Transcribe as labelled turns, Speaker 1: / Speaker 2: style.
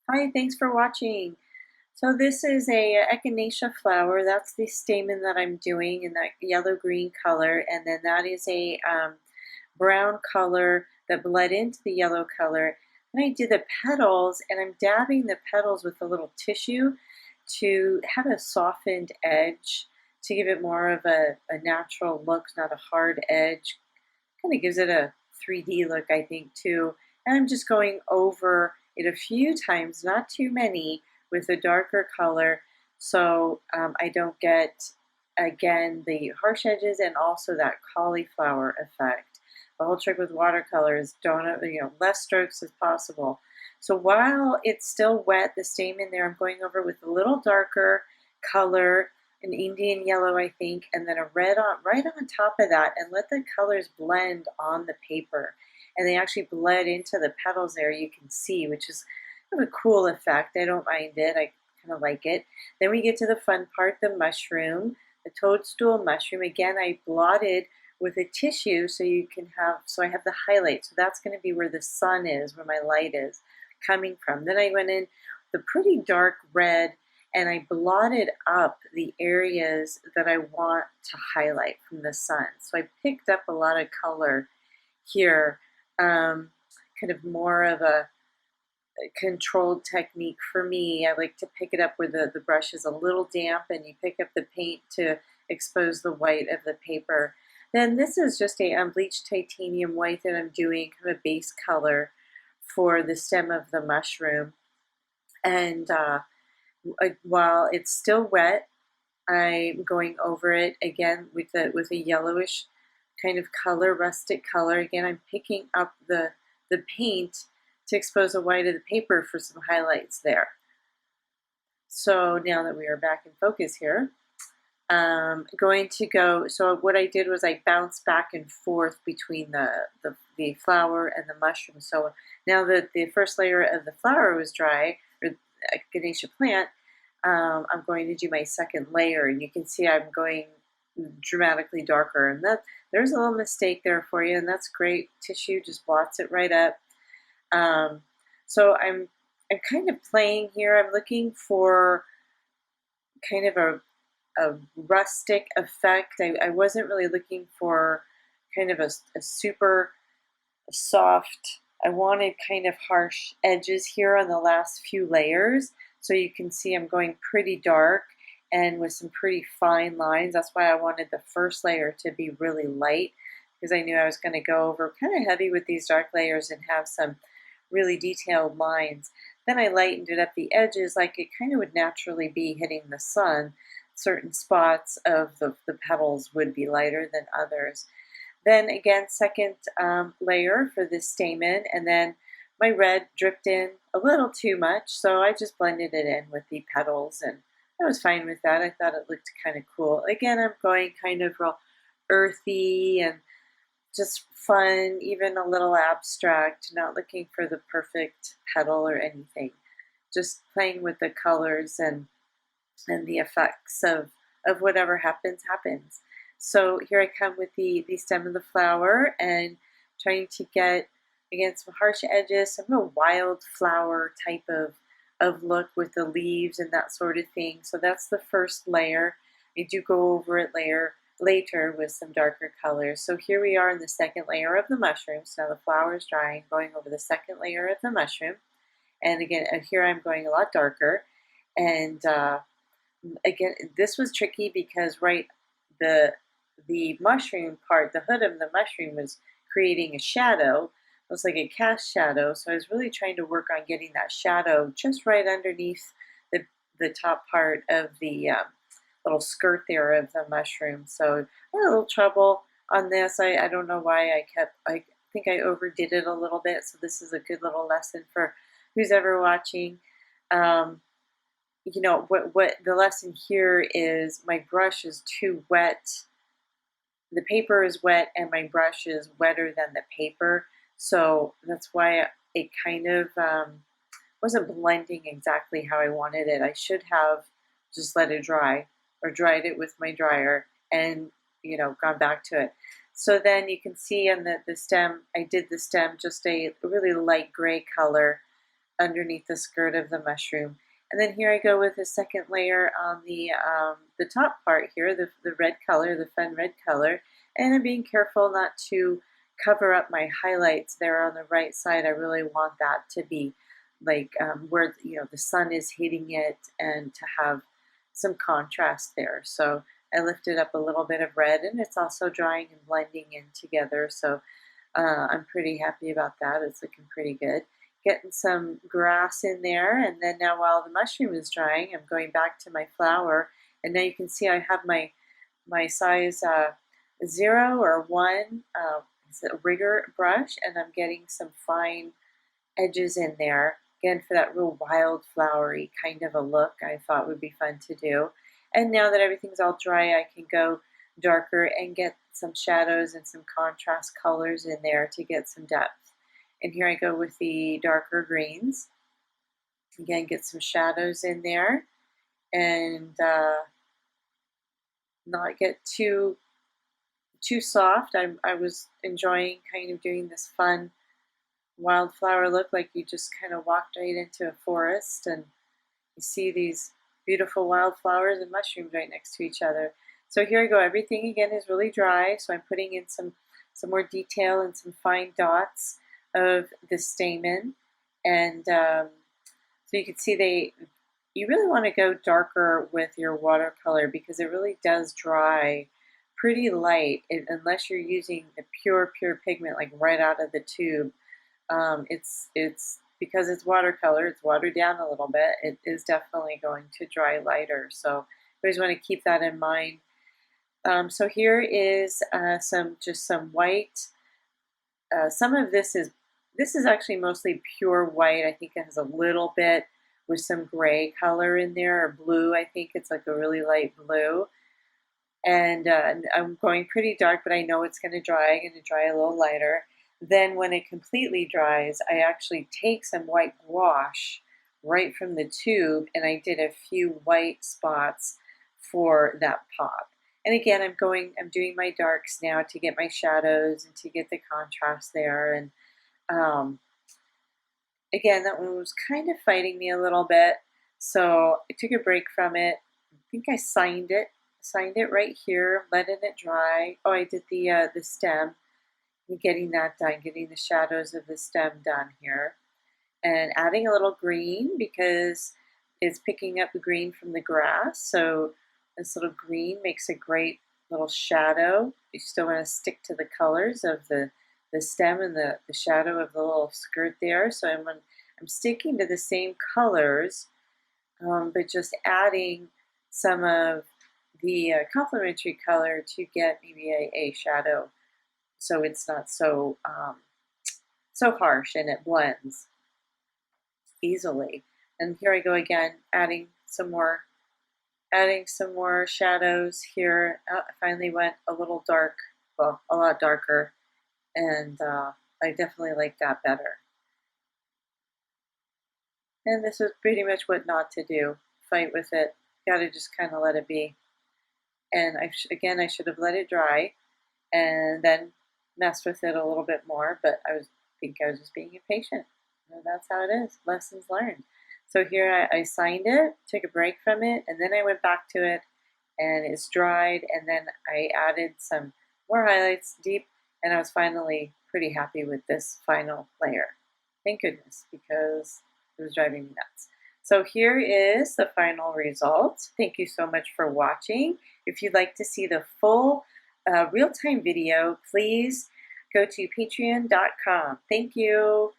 Speaker 1: Hi, thanks for watching. So this is a echinacea flower. That's the stamen that I'm doing in that yellow-green color, and then that is a brown color that bled into the yellow color. Then I did the petals, and I'm dabbing the petals with a little tissue to have a softened edge to give it more of a natural look, not a hard edge. Kind of gives it a 3D look, I think, too. And I'm just going over it a few times, not too many, with a darker color so I don't get, again, the harsh edges and also that cauliflower effect. The whole trick with watercolor is don't, less strokes as possible. So while it's still wet, the stamen there, I'm going over with a little darker color, an Indian yellow, I think, and then a red on right on top of that, and let the colors blend on the paper. And they actually bled into the petals there, you can see, which is kind of a cool effect. I don't mind it. I kind of like it. Then we get to the fun part, the mushroom, the toadstool mushroom. Again, I blotted with a tissue so you can have, so I have the highlight. So that's going to be where the sun is, where my light is coming from. Then I went in the pretty dark red and I blotted up the areas that I want to highlight from the sun. So I picked up a lot of color here, kind of more of a controlled technique for me. I like to pick it up where the brush is a little damp and you pick up the paint to expose the white of the paper. Then this is just a unbleached titanium white that I'm doing, kind of a base color for the stem of the mushroom. And while it's still wet, I'm going over it again with a yellowish kind of color, rustic color. Again, I'm picking up the paint to expose the white of the paper for some highlights there. So now that we are back in focus here, going to go, so what I did was I bounced back and forth between the flower and the mushroom. So now that the first layer of the flower was dry, or Echinacea plant, I'm going to do my second layer, and you can see I'm going dramatically darker, and there's a little mistake there for you, and that's great. Tissue just blots it right up. So I'm kind of playing here. I'm looking for kind of a rustic effect. I wasn't really looking for kind of a super soft, I wanted kind of harsh edges here on the last few layers. So you can see I'm going pretty dark and with some pretty fine lines. That's why I wanted the first layer to be really light, because I knew I was going to go over kind of heavy with these dark layers and have some really detailed lines. Then I lightened it up the edges like it kind of would naturally be hitting the sun. Certain spots of the petals would be lighter than others. Then again, second layer for this stamen, and then my red dripped in a little too much, so I just blended it in with the petals, and I was fine with that. I thought it looked kind of cool. Again, I'm going kind of real earthy and just fun, even a little abstract, not looking for the perfect petal or anything. Just playing with the colors and the effects of whatever happens, happens. So here I come with the stem of the flower and trying to get, again, some harsh edges, some real wildflower type of look with the leaves and that sort of thing. So that's the first layer. I do go over it later with some darker colors. So here we are in the second layer of the mushroom. So now the flower is drying, going over the second layer of the mushroom. And again, here I'm going a lot darker. And again, this was tricky because the mushroom part, the hood of the mushroom was creating a shadow. It was like a cast shadow, so I was really trying to work on getting that shadow just right underneath the top part of the little skirt there of the mushroom. So I had a little trouble on this. I don't know why I think I overdid it a little bit, so this is a good little lesson for who's ever watching. You know, what the lesson here is, my brush is too wet. The paper is wet and my brush is wetter than the paper. So that's why it kind of wasn't blending exactly how I wanted it. I should have just let it dry or dried it with my dryer and, gone back to it. So then you can see on the stem, I did the stem just a really light gray color underneath the skirt of the mushroom. And then here I go with a second layer on the top part here, the red color, the fun red color. And I'm being careful not to cover up my highlights there on the right side. I really want that to be like where the sun is hitting it and to have some contrast there. So I lifted up a little bit of red, and it's also drying and blending in together. So I'm pretty happy about that. It's looking pretty good. Getting some grass in there, and then now while the mushroom is drying, I'm going back to my flower, and now you can see I have my size 0 or 1 it's a rigger brush, and I'm getting some fine edges in there, again for that real wildflowery kind of a look I thought would be fun to do. And now that everything's all dry, I can go darker and get some shadows and some contrast colors in there to get some depth. And here I go with the darker greens. Again, get some shadows in there and not get too soft. I was enjoying kind of doing this fun wildflower look, like you just kind of walked right into a forest and you see these beautiful wildflowers and mushrooms right next to each other. So here I go. Everything again is really dry, so I'm putting in some more detail and some fine dots of the stamen. And so you can see you really want to go darker with your watercolor because it really does dry pretty light unless you're using the pure pigment like right out of the tube. It's because it's watercolor, it's watered down a little bit, it is definitely going to dry lighter. So you always want to keep that in mind. So here is some white. Some of this is actually mostly pure white. I think it has a little bit with some gray color in there, or blue. I think it's like a really light blue. And I'm going pretty dark, but I know it's going to dry. I'm going to dry a little lighter. Then when it completely dries, I actually take some white gouache right from the tube, and I did a few white spots for that pop. And again, I'm doing my darks now to get my shadows and to get the contrast there. And again, that one was kind of fighting me a little bit, so I took a break from it. I think I signed it right here, letting it dry. Oh, I did the stem. Getting that done, getting the shadows of the stem done here. And adding a little green because it's picking up the green from the grass. So this little green makes a great little shadow. You still want to stick to the colors of the stem and the shadow of the little skirt there. So I'm sticking to the same colors, but just adding some of the complementary color to get maybe a shadow, so it's not so harsh and it blends easily. And here I go again, adding some more shadows here. I finally went a little dark, well, a lot darker, and I definitely like that better. And this is pretty much what not to do. Fight with it. Got to just kind of let it be. And I should have let it dry and then messed with it a little bit more, but I think I was just being impatient. That's how it is. Lessons learned. So here I signed it, took a break from it, and then I went back to it, and it's dried, and then I added some more highlights deep, and I was finally pretty happy with this final layer. Thank goodness, because it was driving me nuts. So here is the final result. Thank you so much for watching. If you'd like to see the full real-time video, please go to patreon.com. Thank you.